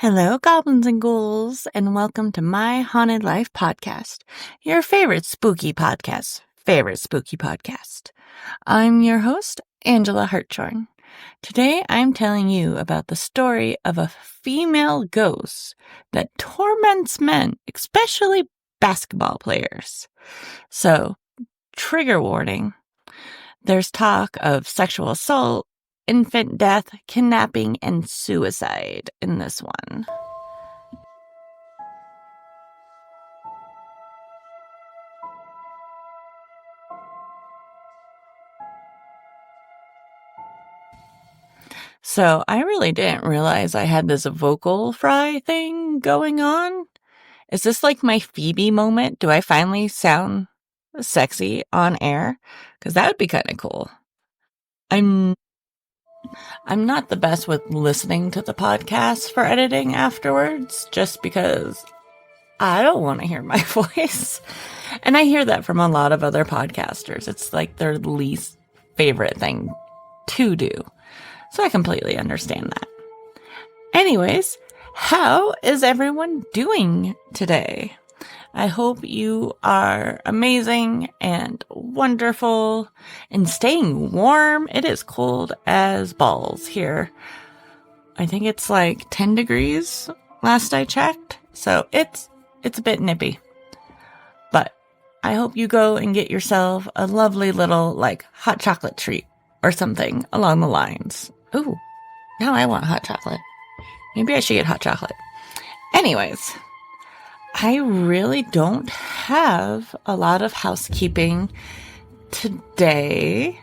Hello, goblins and ghouls, and welcome to my Haunted Life podcast, your favorite spooky podcast. I'm your host, Angela Hartshorn. Today, I'm telling you about the story of a female ghost that torments men, especially basketball players. So, trigger warning. There's talk of sexual assault, infant death, kidnapping, and suicide in this one. So I really didn't realize I had this vocal fry thing going on. Is this like my Phoebe moment? Do I finally sound sexy on air? Because that would be kind of cool. I'm not the best with listening to the podcast for editing afterwards, just because I don't want to hear my voice. And I hear that from a lot of other podcasters. It's like their least favorite thing to do. So I completely understand that. Anyways, how is everyone doing today? I hope you are amazing and wonderful and staying warm. It is cold as balls here. I think it's like 10 degrees last I checked. So it's a bit nippy. But I hope you go and get yourself a lovely little like hot chocolate treat or something along the lines. Ooh, now I want hot chocolate. Maybe I should get hot chocolate. Anyways, I really don't have a lot of housekeeping today.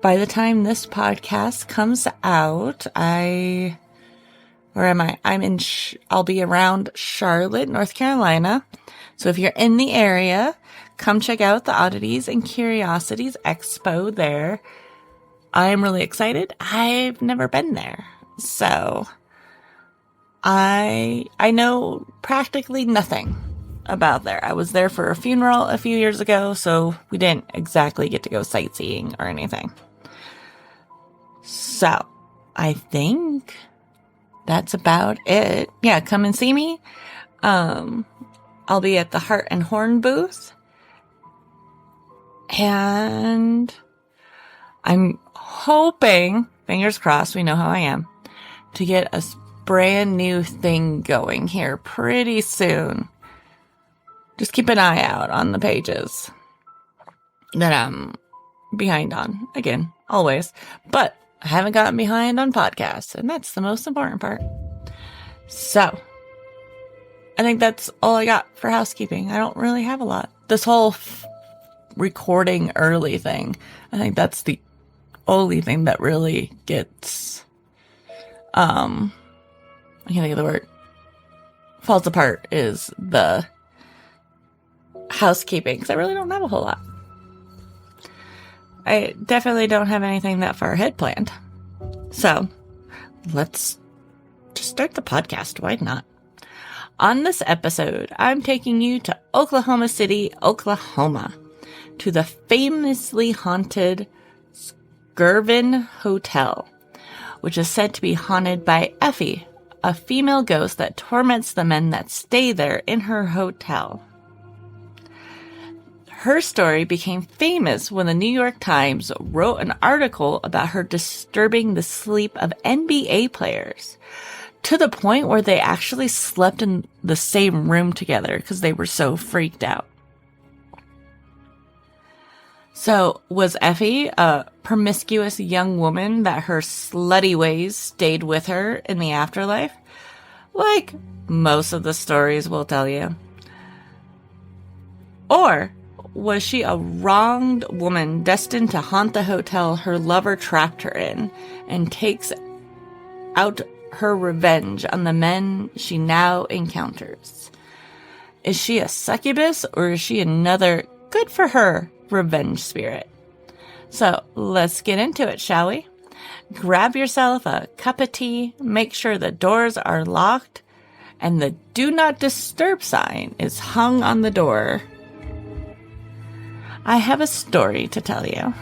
By the time this podcast comes out, I'll be around Charlotte, North Carolina. So if you're in the area, come check out the Oddities and Curiosities Expo there. I'm really excited. I've never been there. So I know practically nothing about there. I was there for a funeral a few years ago, so we didn't exactly get to go sightseeing or anything. So I think that's about it. Yeah, come and see me. I'll be at the Heart and Horn booth. And I'm hoping, fingers crossed, we know how I am, to get a brand new thing going here pretty soon. Just keep an eye out on the pages that I'm behind on. Again, always. But I haven't gotten behind on podcasts, and that's the most important part. So, I think that's all I got for housekeeping. I don't really have a lot. This whole recording early thing, I think that's the only thing that really gets, I can't think of the word, falls apart is the housekeeping, because I really don't have a whole lot. I definitely don't have anything that far ahead planned. So, let's just start the podcast. Why not? On this episode, I'm taking you to Oklahoma City, Oklahoma, to the famously haunted Skirvin Hotel, which is said to be haunted by Effie, a female ghost that torments the men that stay there in her hotel. Her story became famous when the New York Times wrote an article about her disturbing the sleep of NBA players, to the point where they actually slept in the same room together because they were so freaked out. So, was Effie a promiscuous young woman that her slutty ways stayed with her in the afterlife? Like most of the stories will tell you. Or was she a wronged woman destined to haunt the hotel her lover trapped her in and takes out her revenge on the men she now encounters? Is she a succubus, or is she another good for her revenge spirit? So let's get into it, shall we? Grab yourself a cup of tea, make sure the doors are locked, and the do not disturb sign is hung on the door. I have a story to tell you.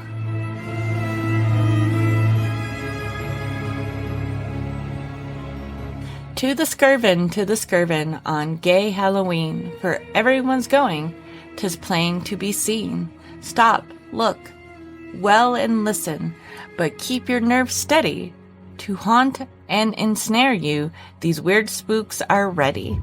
To the Skirvin on gay Halloween, for everyone's going, 'tis plain to be seen. Stop, look, well and listen, but keep your nerves steady. To haunt and ensnare you, these weird spooks are ready.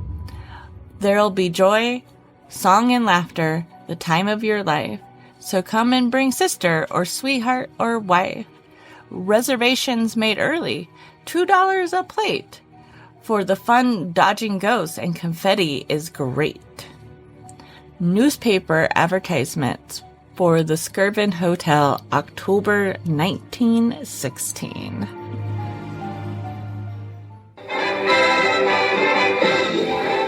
There'll be joy, song and laughter, the time of your life. So come and bring sister or sweetheart or wife. Reservations made early, $2 a plate. For the fun dodging ghosts and confetti is great. Newspaper advertisements for the Skirvin Hotel, October 1916.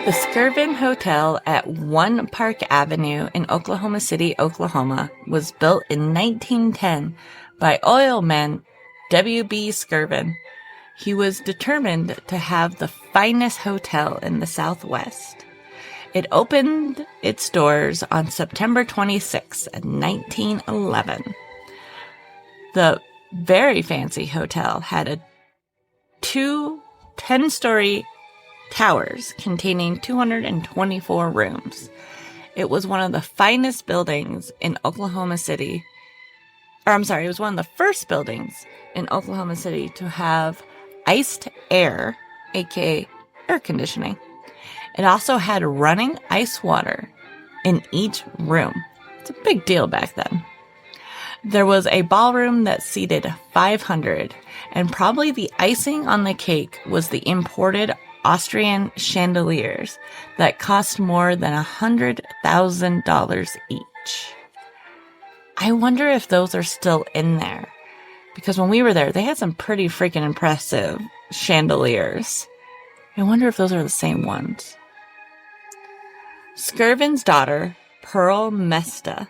The Skirvin Hotel at 1 Park Avenue in Oklahoma City, Oklahoma, was built in 1910 by oilman W.B. Skirvin. He was determined to have the finest hotel in the Southwest. It opened its doors on September 26, 1911. The very fancy hotel had two 10-story towers containing 224 rooms. It was one of the finest buildings in Oklahoma City. It was one of the first buildings in Oklahoma City to have iced air, aka air conditioning. It also had running ice water in each room. It's a big deal back then. There was a ballroom that seated 500, and probably the icing on the cake was the imported Austrian chandeliers that cost more than $100,000 each. I wonder if those are still in there. Because when we were there, they had some pretty freaking impressive chandeliers. I wonder if those are the same ones. Skirvin's daughter, Pearl Mesta,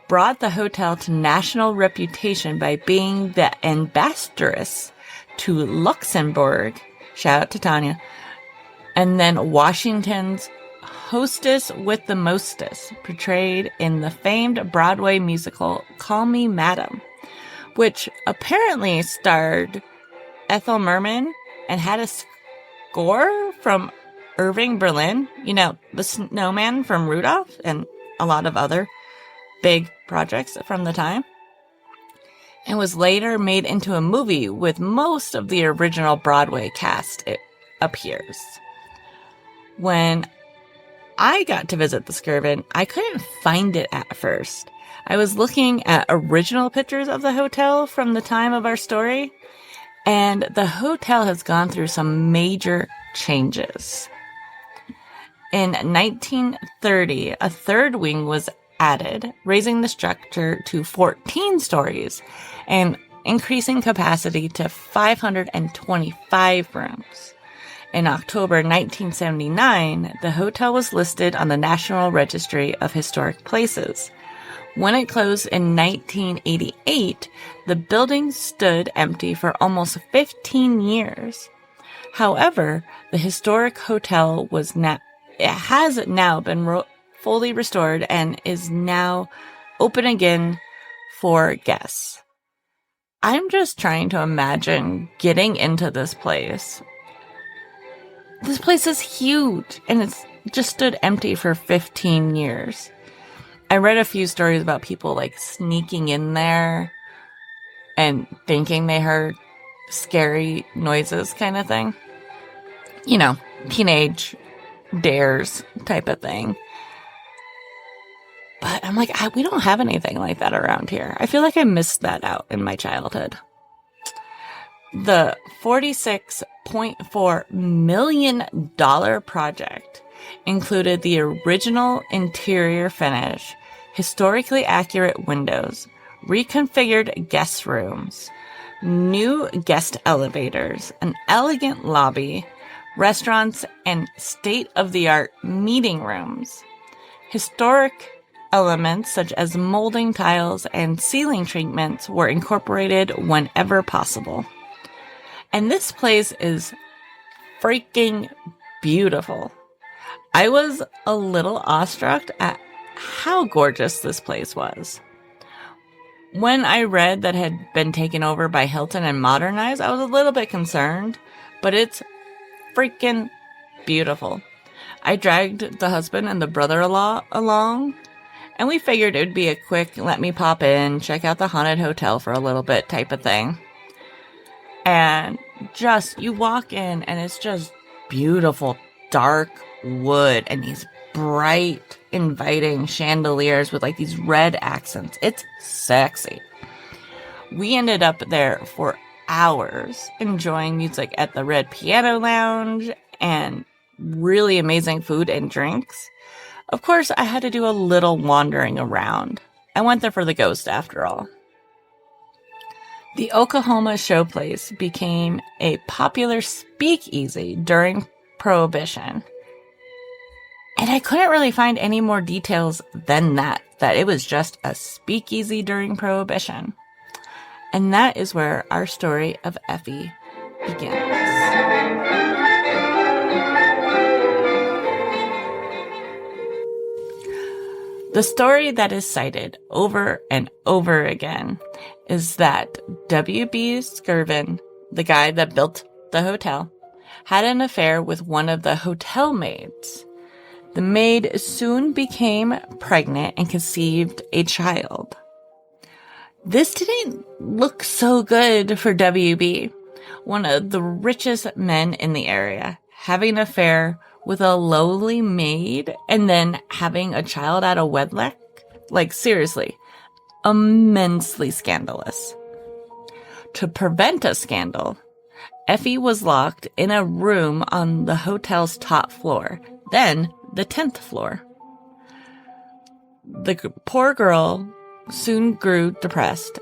brought the hotel to national reputation by being the ambassadress to Luxembourg, shout out to Tanya, and then Washington's hostess with the mostest, portrayed in the famed Broadway musical Call Me Madam, which apparently starred Ethel Merman and had a score from Irving Berlin, you know, the snowman from Rudolph, and a lot of other big projects from the time, and was later made into a movie with most of the original Broadway cast, it appears. When I got to visit the Skirvin, I couldn't find it at first. I was looking at original pictures of the hotel from the time of our story, and the hotel has gone through some major changes. In 1930, a third wing was added, raising the structure to 14 stories and increasing capacity to 525 rooms. In October 1979, the hotel was listed on the National Registry of Historic Places. When it closed in 1988, the building stood empty for almost 15 years. However, the historic hotel has now been fully restored and is now open again for guests. I'm just trying to imagine getting into this place. This place is huge, and it's just stood empty for 15 years. I read a few stories about people like sneaking in there and thinking they heard scary noises kind of thing. You know, teenage dares type of thing. But I'm like, we don't have anything like that around here. I feel like I missed that out in my childhood. The $46.4 million project included the original interior finish, historically accurate windows, reconfigured guest rooms, new guest elevators, an elegant lobby, restaurants, and state-of-the-art meeting rooms. Historic elements such as molding tiles and ceiling treatments were incorporated whenever possible. And this place is freaking beautiful. I was a little awestruck at how gorgeous this place was. When I read that it had been taken over by Hilton and modernized, I was a little bit concerned, but it's freaking beautiful. I dragged the husband and the brother-in-law along, and we figured it would be a quick, let me pop in, check out the haunted hotel for a little bit type of thing. And you walk in, and it's just beautiful, dark wood, and these bright, inviting chandeliers with like these red accents. It's sexy. We ended up there for hours enjoying music at the Red Piano Lounge and really amazing food and drinks. Of course, I had to do a little wandering around. I went there for the ghost after all. The Oklahoma Showplace became a popular speakeasy during Prohibition. And I couldn't really find any more details than that it was just a speakeasy during Prohibition. And that is where our story of Effie begins. The story that is cited over and over again is that W.B. Skirvin, the guy that built the hotel, had an affair with one of the hotel maids. The maid soon became pregnant and conceived a child. This didn't look so good for W.B., one of the richest men in the area, having an affair with a lowly maid and then having a child out of wedlock. Like, seriously, immensely scandalous. To prevent a scandal, Effie was locked in a room on the hotel's top floor, then the 10th floor. The poor girl soon grew depressed,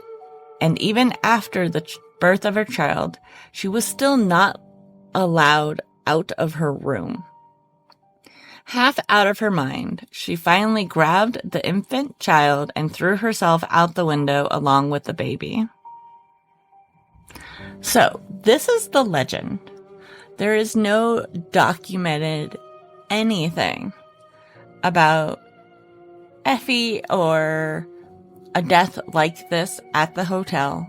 and even after the birth of her child, she was still not allowed out of her room. Half out of her mind, she finally grabbed the infant child and threw herself out the window along with the baby. So, this is the legend. There is no documented anything about Effie or a death like this at the hotel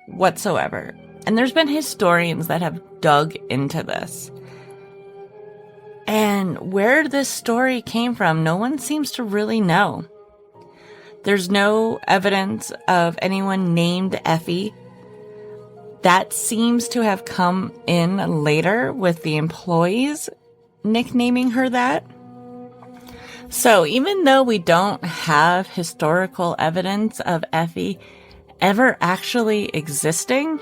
whatsoever. And there's been historians that have dug into this. And where this story came from, no one seems to really know. There's no evidence of anyone named Effie. That seems to have come in later with the employees nicknaming her that. So even though we don't have historical evidence of Effie ever actually existing,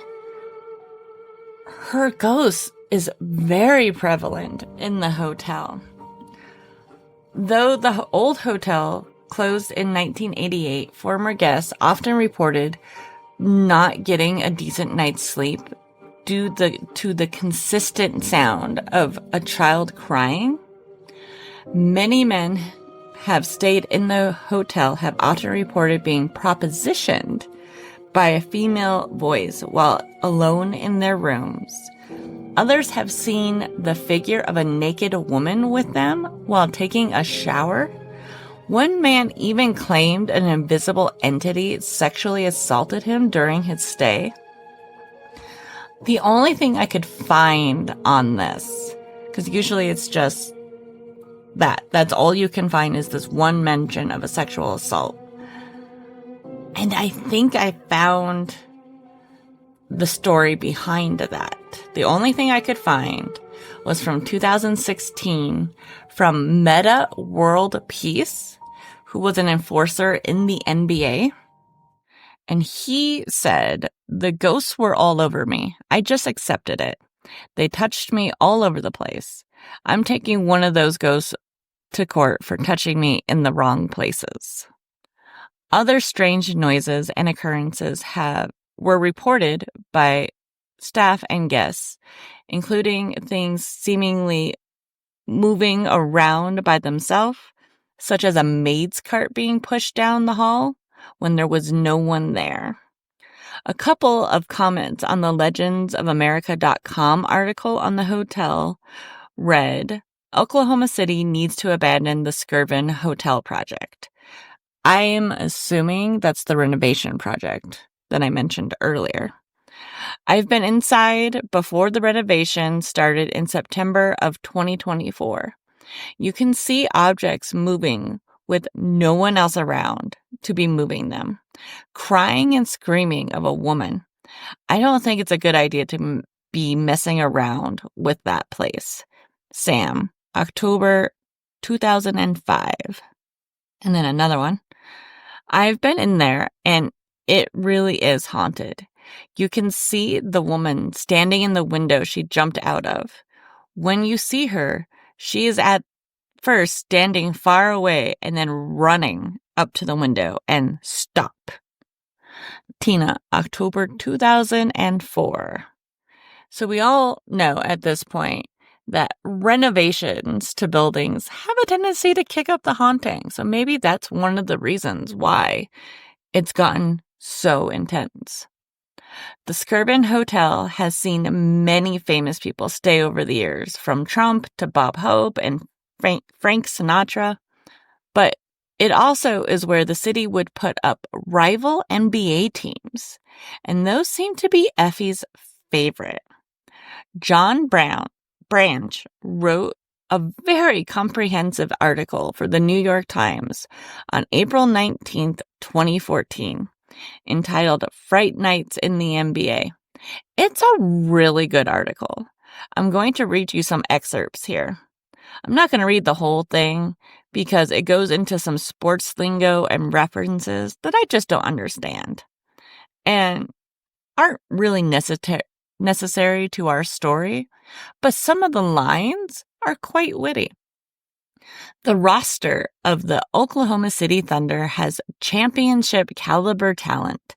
her ghost is very prevalent in the hotel. Though the old hotel closed in 1988, former guests often reported not getting a decent night's sleep due to the consistent sound of a child crying. Many men have stayed in the hotel have often reported being propositioned by a female voice while alone in their rooms. Others have seen the figure of a naked woman with them while taking a shower. One man even claimed an invisible entity sexually assaulted him during his stay. The only thing I could find on this, because usually it's just that's all you can find, is this one mention of a sexual assault. And I think I found the story behind that. The only thing I could find was from 2016 from Meta World Peace, who was an enforcer in the NBA. And he said, "The ghosts were all over me. I just accepted it. They touched me all over the place. I'm taking one of those ghosts to court for touching me in the wrong places." Other strange noises and occurrences were reported by staff and guests, including things seemingly moving around by themselves, such as a maid's cart being pushed down the hall when there was no one there. A couple of comments on the legendsofamerica.com article on the hotel read, "Oklahoma City needs to abandon the Skirvin Hotel project." I am assuming that's the renovation project that I mentioned earlier. I've been inside before the renovation started in September of 2024. You can see objects moving with no one else around to be moving them. Crying and screaming of a woman. I don't think it's a good idea to be messing around with that place. Sam, October 2005. And then another one. I've been in there and it really is haunted. You can see the woman standing in the window she jumped out of. When you see her, she is at first standing far away and then running up to the window and stop. Tina, October 2004. So we all know at this point that renovations to buildings have a tendency to kick up the haunting. So maybe that's one of the reasons why it's gotten so intense. The Skirvin Hotel has seen many famous people stay over the years, from Trump to Bob Hope and Frank Sinatra. But it also is where the city would put up rival NBA teams, and those seem to be Effie's favorite. John Branch wrote a very comprehensive article for the New York Times on April 19th, 2014, entitled Fright Nights in the NBA. It's a really good article. I'm going to read you some excerpts here. I'm not going to read the whole thing because it goes into some sports lingo and references that I just don't understand and aren't really necessary to our story, but some of the lines are quite witty. The roster of the Oklahoma City Thunder has championship caliber talent,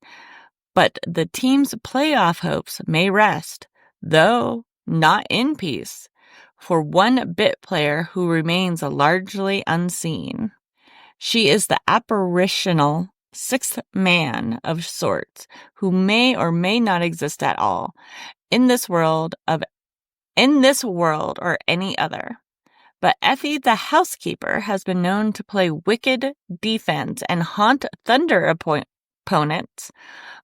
but the team's playoff hopes may rest, though not in peace, for one bit player who remains largely unseen. She is the apparitional sixth man of sorts who may or may not exist at all in this world or any other. But Effie the housekeeper has been known to play wicked defense and haunt Thunder opponents,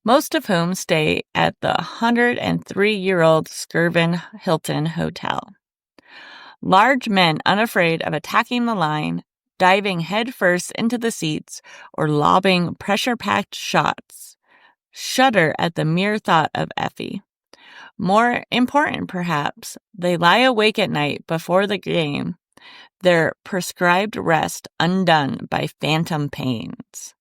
most of whom stay at the 103-year-old Skirvin Hilton Hotel. Large men unafraid of attacking the line, diving headfirst into the seats, or lobbing pressure-packed shots, shudder at the mere thought of Effie. More important, perhaps, they lie awake at night before the game, their prescribed rest undone by phantom pains.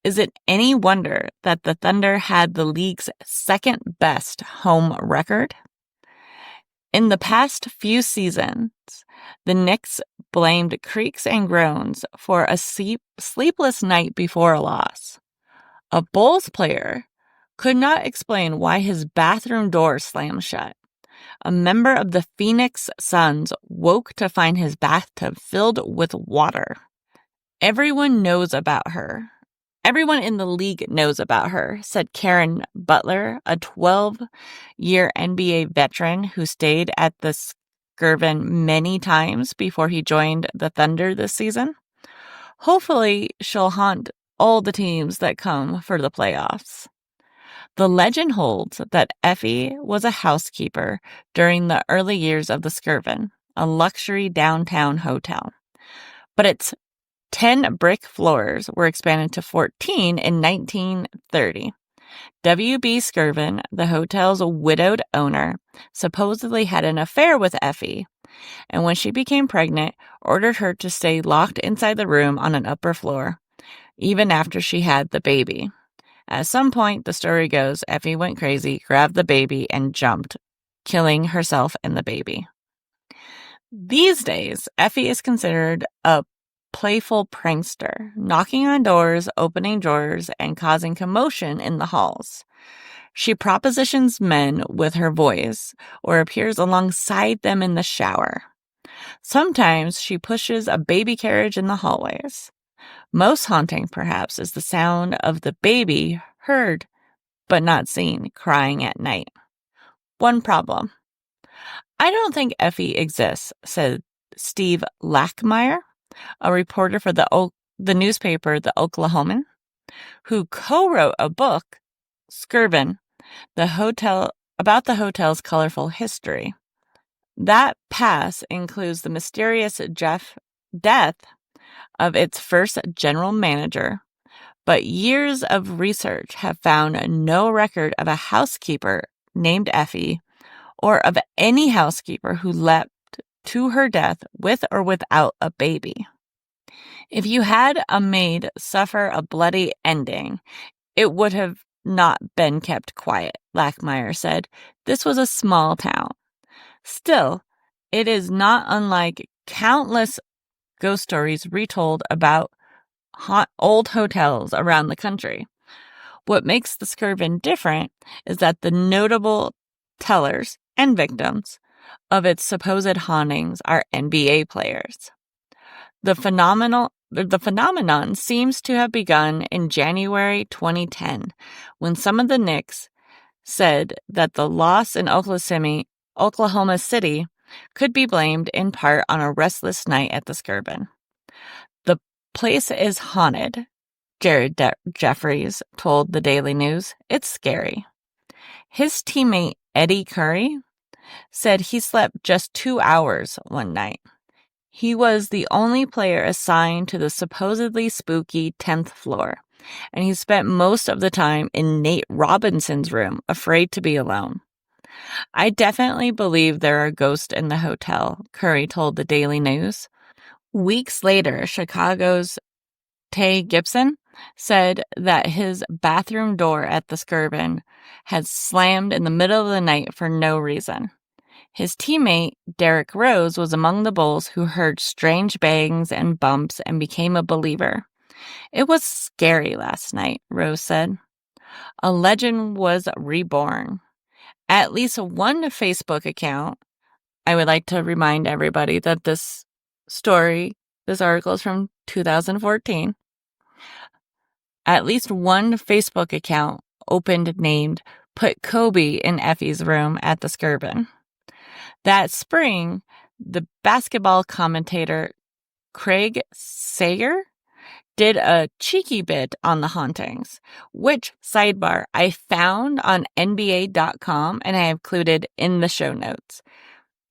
Is it any wonder that the Thunder had the league's second-best home record? In the past few seasons, the Knicks blamed creaks and groans for a sleepless night before a loss. A Bulls player could not explain why his bathroom door slammed shut. A member of the Phoenix Suns woke to find his bathtub filled with water. Everyone knows about her. Everyone in the league knows about her, said Karen Butler, a 12-year NBA veteran who stayed at the Skirvin many times before he joined the Thunder this season. Hopefully, she'll haunt all the teams that come for the playoffs. The legend holds that Effie was a housekeeper during the early years of the Skirvin, a luxury downtown hotel. But its 10 brick floors were expanded to 14 in 1930. W.B. Skirvin, the hotel's widowed owner, supposedly had an affair with Effie, and when she became pregnant, ordered her to stay locked inside the room on an upper floor, even after she had the baby. At some point, the story goes, Effie went crazy, grabbed the baby, and jumped, killing herself and the baby. These days, Effie is considered a playful prankster, knocking on doors, opening drawers, and causing commotion in the halls. She propositions men with her voice or appears alongside them in the shower. Sometimes she pushes a baby carriage in the hallways. Most haunting, perhaps, is the sound of the baby heard but not seen crying at night. One problem. I don't think Effie exists, said Steve Lackmeyer, a reporter for the newspaper The Oklahoman, who co-wrote a book, Skirvin, about the hotel's colorful history. That pass includes the mysterious death of its first general manager, but years of research have found no record of a housekeeper named Effie or of any housekeeper who leapt to her death with or without a baby. If you had a maid suffer a bloody ending, it would have not been kept quiet, Lackmeyer said. This was a small town. Still, it is not unlike countless ghost stories retold about old hotels around the country. What makes the Skirvin different is that the notable tellers and victims of its supposed hauntings are NBA players. The phenomenon seems to have begun in January 2010, when some of the Knicks said that the loss in Oklahoma City could be blamed in part on a restless night at the Skirvin. The place is haunted, Jared Jeffries told the Daily News. It's scary. His teammate Eddie Curry said he slept just 2 hours one night. He was the only player assigned to the supposedly spooky 10th floor, and he spent most of the time in Nate Robinson's room, afraid to be alone. I definitely believe there are ghosts in the hotel, Curry told the Daily News. Weeks later, Chicago's Tay Gibson said that his bathroom door at the Skirvin had slammed in the middle of the night for no reason. His teammate, Derek Rose, was among the Bulls who heard strange bangs and bumps and became a believer. It was scary last night, Rose said. A legend was reborn. At least one Facebook account. I would like to remind everybody that this article is from 2014. At least one Facebook account opened named Put Kobe in Effie's room at the Skirvin. That spring, the basketball commentator Craig Sager did a cheeky bit on the hauntings, which, sidebar, I found on NBA.com and I have included in the show notes.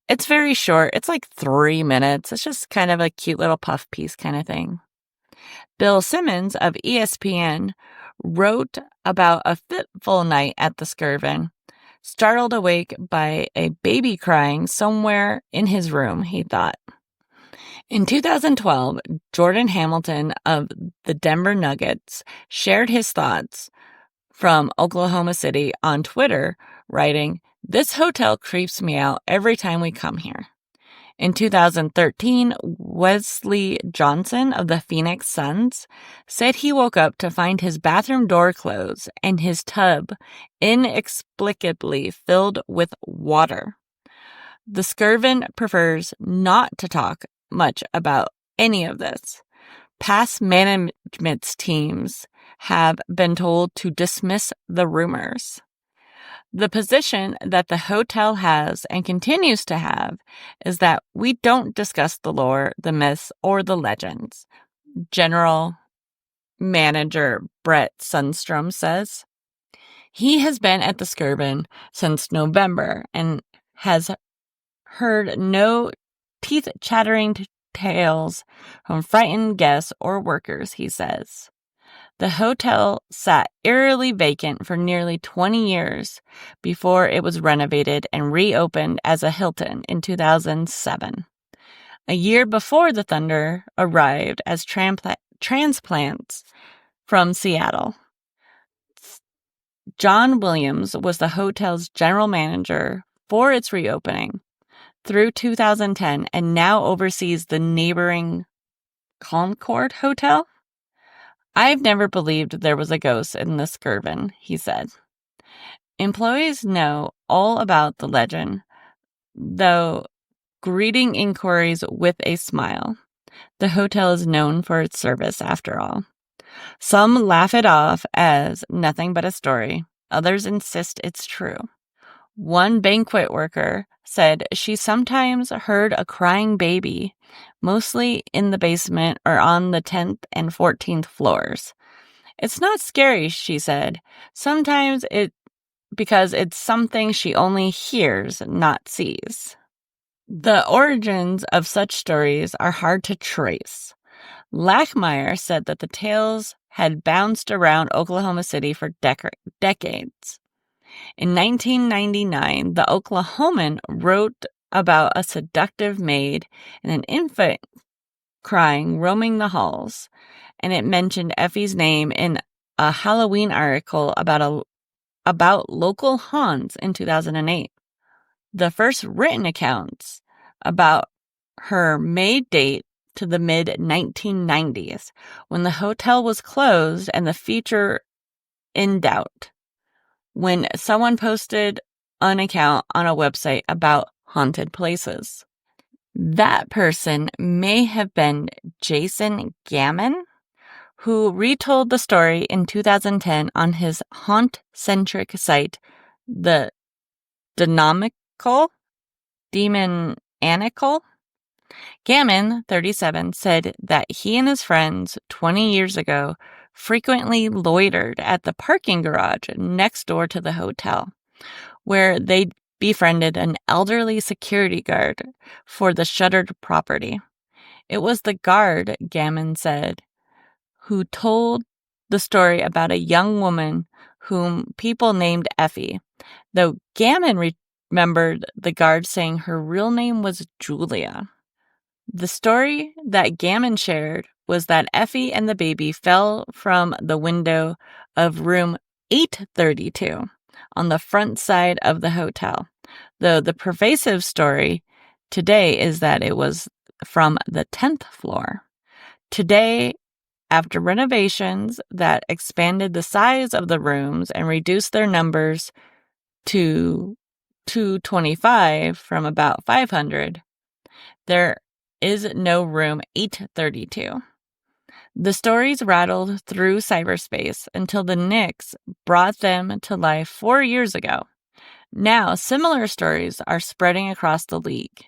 It's very short. It's like 3 minutes. It's just kind of a cute little puff piece kind of thing. Bill Simmons of ESPN wrote about a fitful night at the Skirvin, startled awake by a baby crying somewhere in his room, he thought. In 2012, Jordan Hamilton of the Denver Nuggets shared his thoughts from Oklahoma City on Twitter, writing, "This hotel creeps me out every time we come here." In 2013, Wesley Johnson of the Phoenix Suns said he woke up to find his bathroom door closed and his tub inexplicably filled with water. The Skirvin prefers not to talk much about any of this. Past management teams have been told to dismiss the rumors. The position that the hotel has and continues to have is that we don't discuss the lore, the myths, or the legends, General Manager Brett Sundstrom says. He has been at the Skirvin since November and has heard no teeth-chattering tales from frightened guests or workers, he says. The hotel sat eerily vacant for nearly 20 years before it was renovated and reopened as a Hilton in 2007. A year before the Thunder arrived as transplants from Seattle. John Williams was the hotel's general manager for its reopening through 2010 and now oversees the neighboring Concord Hotel. "I've never believed there was a ghost in the Skirvin," he said. Employees know all about the legend, though greeting inquiries with a smile. The hotel is known for its service, after all. Some laugh it off as nothing but a story. Others insist it's true. One banquet worker said she sometimes heard a crying baby, mostly in the basement or on the 10th and 14th floors. "It's not scary," she said. "Sometimes it because it's something she only hears, not sees. The origins of such stories are hard to trace. Lachmeyer said that the tales had bounced around Oklahoma City for decades. In 1999, the Oklahoman wrote about a seductive maid and an infant crying roaming the halls, and it mentioned Effie's name in a Halloween article about local haunts in 2008. The first written accounts about her may date to the mid-1990s, when the hotel was closed and the future in doubt, when someone posted an account on a website about haunted places. That person may have been Jason Gammon, who retold the story in 2010 on his haunt-centric site, the Demonical. Gammon, 37, said that he and his friends 20 years ago frequently loitered at the parking garage next door to the hotel, where they befriended an elderly security guard for the shuttered property. It was the guard, Gammon said, who told the story about a young woman whom people named Effie, though Gammon remembered the guard saying her real name was Julia. The story that Gammon shared was that Effie and the baby fell from the window of room 832 on the front side of the hotel, though the pervasive story today is that it was from the 10th floor. Today, after renovations that expanded the size of the rooms and reduced their numbers to 225 from about 500, there is no room 832. The stories rattled through cyberspace until the Knicks brought them to life 4 years ago. Now, similar stories are spreading across the league.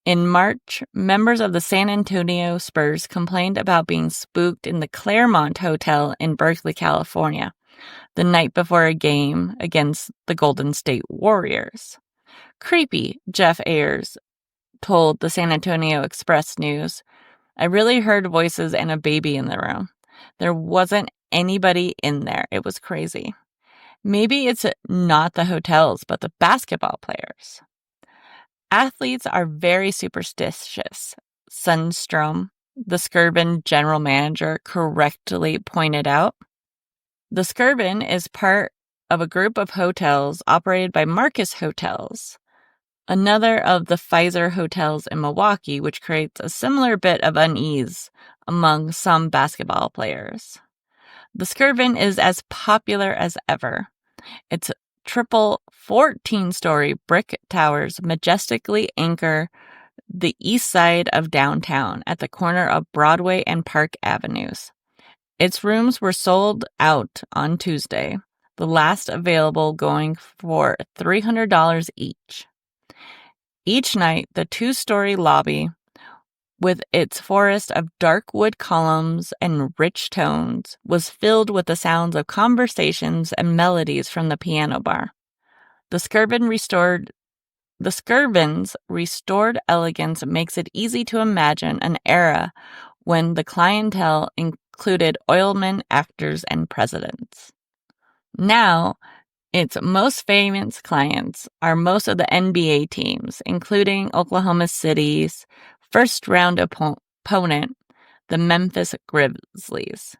In March, members of the San Antonio Spurs complained about being spooked in the Claremont Hotel in Berkeley, California, the night before a game against the Golden State Warriors. Creepy, Jeff Ayers told the San Antonio Express News. I really heard voices and a baby in the room. There wasn't anybody in there. It was crazy. Maybe it's not the hotels, but the basketball players. Athletes are very superstitious, Sundstrom, the Skirvin general manager, correctly pointed out. The Skirvin is part of a group of hotels operated by Marcus Hotels, another of the Pfizer hotels in Milwaukee, which creates a similar bit of unease among some basketball players. The Skirvin is as popular as ever. Its triple 14-story brick towers majestically anchor the east side of downtown at the corner of Broadway and Park Avenues. Its rooms were sold out on Tuesday, the last available going for $300 each. Each night, the 2-story lobby, with its forest of dark wood columns and rich tones, was filled with the sounds of conversations and melodies from the piano bar. The Skirvin's restored elegance makes it easy to imagine an era when the clientele included oilmen, actors, and presidents. Now, its most famous clients are most of the NBA teams, including Oklahoma City's first-round opponent, the Memphis Grizzlies.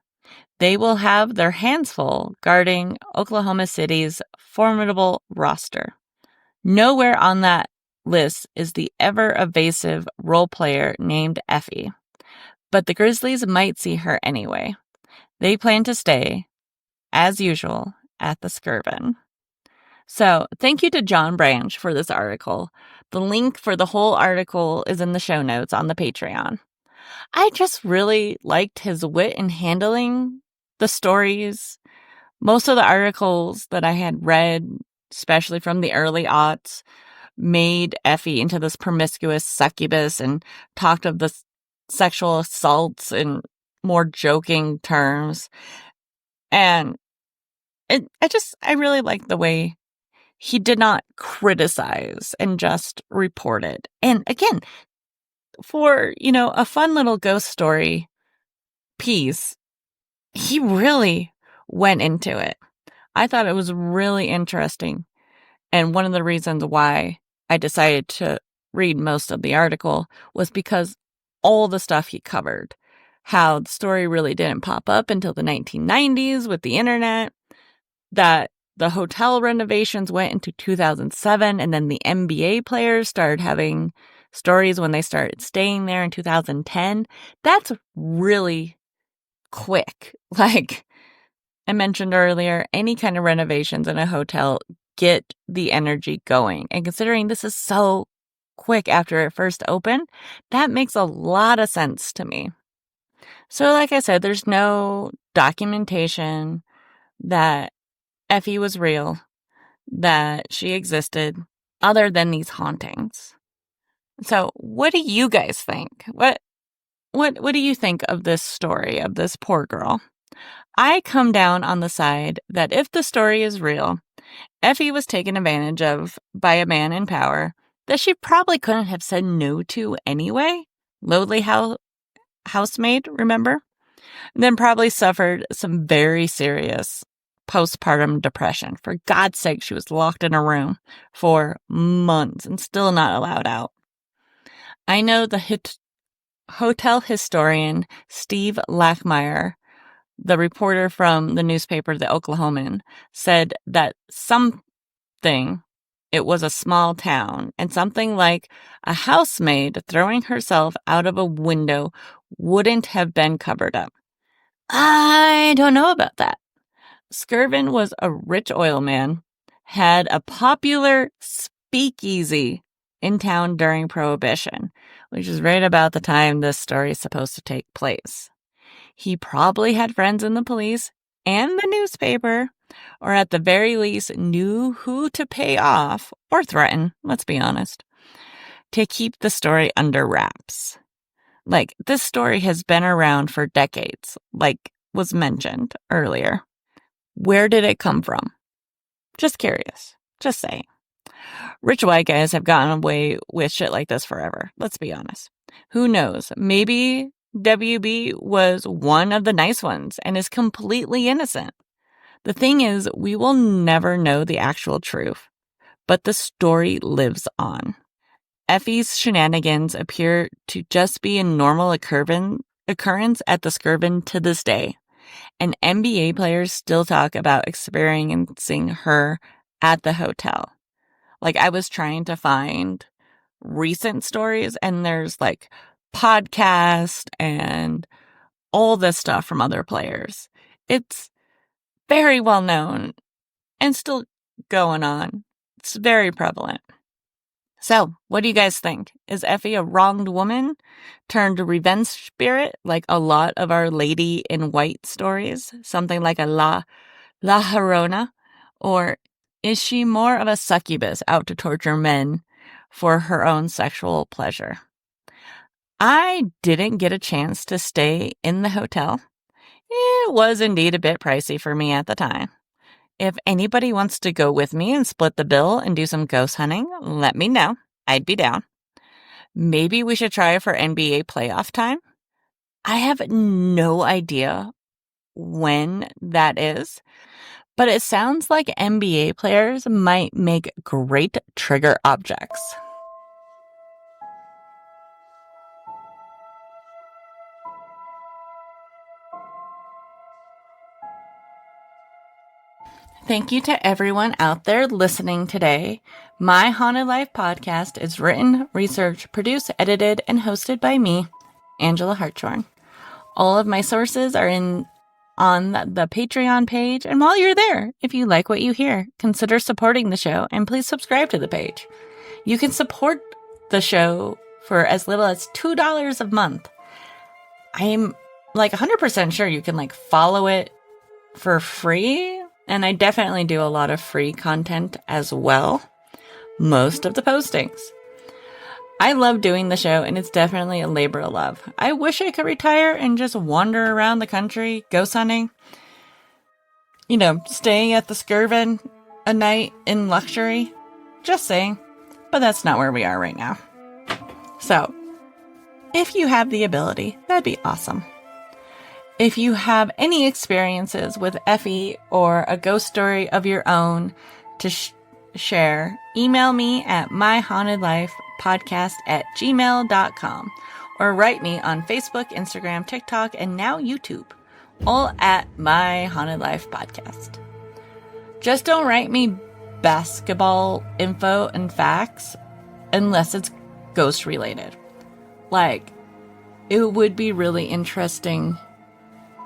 They will have their hands full guarding Oklahoma City's formidable roster. Nowhere on that list is the ever-evasive role player named Effie, but the Grizzlies might see her anyway. They plan to stay, as usual, at the Skirvin. So, thank you to John Branch for this article. The link for the whole article is in the show notes on the Patreon. I just really liked his wit in handling the stories. Most of the articles that I had read, especially from the early aughts, made Effie into this promiscuous succubus and talked of the sexual assaults in more joking terms. And I really liked the way He did not criticize and just report it. And again, for, a fun little ghost story piece, he really went into it. I thought it was really interesting. And one of the reasons why I decided to read most of the article was because all the stuff he covered, how the story really didn't pop up until the 1990s with the internet, that the hotel renovations went into 2007, and then the NBA players started having stories when they started staying there in 2010. That's really quick. Like I mentioned earlier, any kind of renovations in a hotel get the energy going. And considering this is so quick after it first opened, that makes a lot of sense to me. So like I said, there's no documentation that Effie was real, that she existed, other than these hauntings. So what do you guys think? What do you think of this story of this poor girl? I come down on the side that if the story is real, Effie was taken advantage of by a man in power that she probably couldn't have said no to anyway. Lowly housemaid, remember? And then probably suffered some very serious postpartum depression. For God's sake, she was locked in a room for months and still not allowed out. I know the hotel historian Steve Lachmeyer, the reporter from the newspaper The Oklahoman, said that it was a small town, and something like a housemaid throwing herself out of a window wouldn't have been covered up. I don't know about that. Skirvin was a rich oil man, had a popular speakeasy in town during Prohibition, which is right about the time this story is supposed to take place. He probably had friends in the police and the newspaper, or at the very least knew who to pay off or threaten, let's be honest, to keep the story under wraps. Like, this story has been around for decades, like was mentioned earlier. Where did it come from? Just curious. Just saying. Rich white guys have gotten away with shit like this forever. Let's be honest. Who knows? Maybe WB was one of the nice ones and is completely innocent. The thing is, we will never know the actual truth, but the story lives on. Effie's shenanigans appear to just be a normal occurrence at the Skirvin to this day, and NBA players still talk about experiencing her at the hotel. Like, I was trying to find recent stories, and there's like podcast and all this stuff from other players. It's very well known and still going on. It's very prevalent. So, what do you guys think? Is Effie a wronged woman turned revenge spirit like a lot of our lady in white stories? Something like a La Llorona? Or is she more of a succubus out to torture men for her own sexual pleasure? I didn't get a chance to stay in the hotel. It was indeed a bit pricey for me at the time. If anybody wants to go with me and split the bill and do some ghost hunting, let me know. I'd be down. Maybe we should try for NBA playoff time. I have no idea when that is, but it sounds like NBA players might make great trigger objects. Thank you to everyone out there listening today. My Haunted Life podcast is written, researched, produced, edited, and hosted by me, Angela Hartshorn. All of my sources are on the Patreon page, and while you're there, if you like what you hear, consider supporting the show and please subscribe to the page. You can support the show for as little as $2 a month. I'm like 100% sure you can follow it for free. And I definitely do a lot of free content as well. Most of the postings. I love doing the show, and it's definitely a labor of love. I wish I could retire and just wander around the country, ghost hunting, staying at the Skirvin a night in luxury. Just saying. But that's not where we are right now. So, if you have the ability, that'd be awesome. If you have any experiences with Effie or a ghost story of your own to share, email me at myhauntedlifepodcast@gmail.com or write me on Facebook, Instagram, TikTok, and now YouTube, all at My Haunted Life Podcast. Just don't write me basketball info and facts unless it's ghost related. Like, it would be really interesting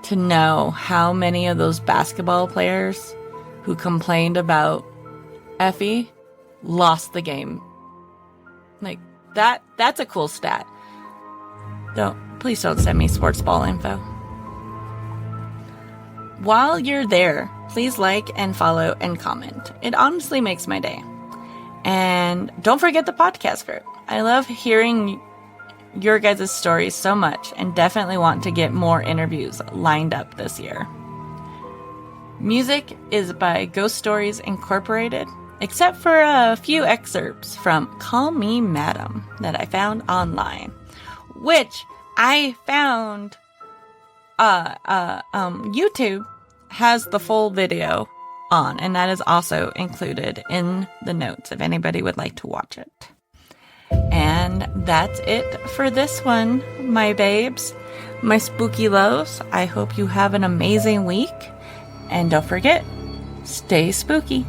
to know how many of those basketball players who complained about Effie lost the game. Like, that's a cool stat. Please don't send me sports ball info. While you're there, please like and follow and comment. It honestly makes my day. And don't forget the podcast group. I love hearing your guys' stories so much and definitely want to get more interviews lined up this year. Music is by Ghost Stories Incorporated, except for a few excerpts from Call Me Madam that I found online, which I found YouTube has the full video on, and that is also included in the notes if anybody would like to watch it. And that's it for this one, my babes, my spooky loves. I hope you have an amazing week. And don't forget, stay spooky.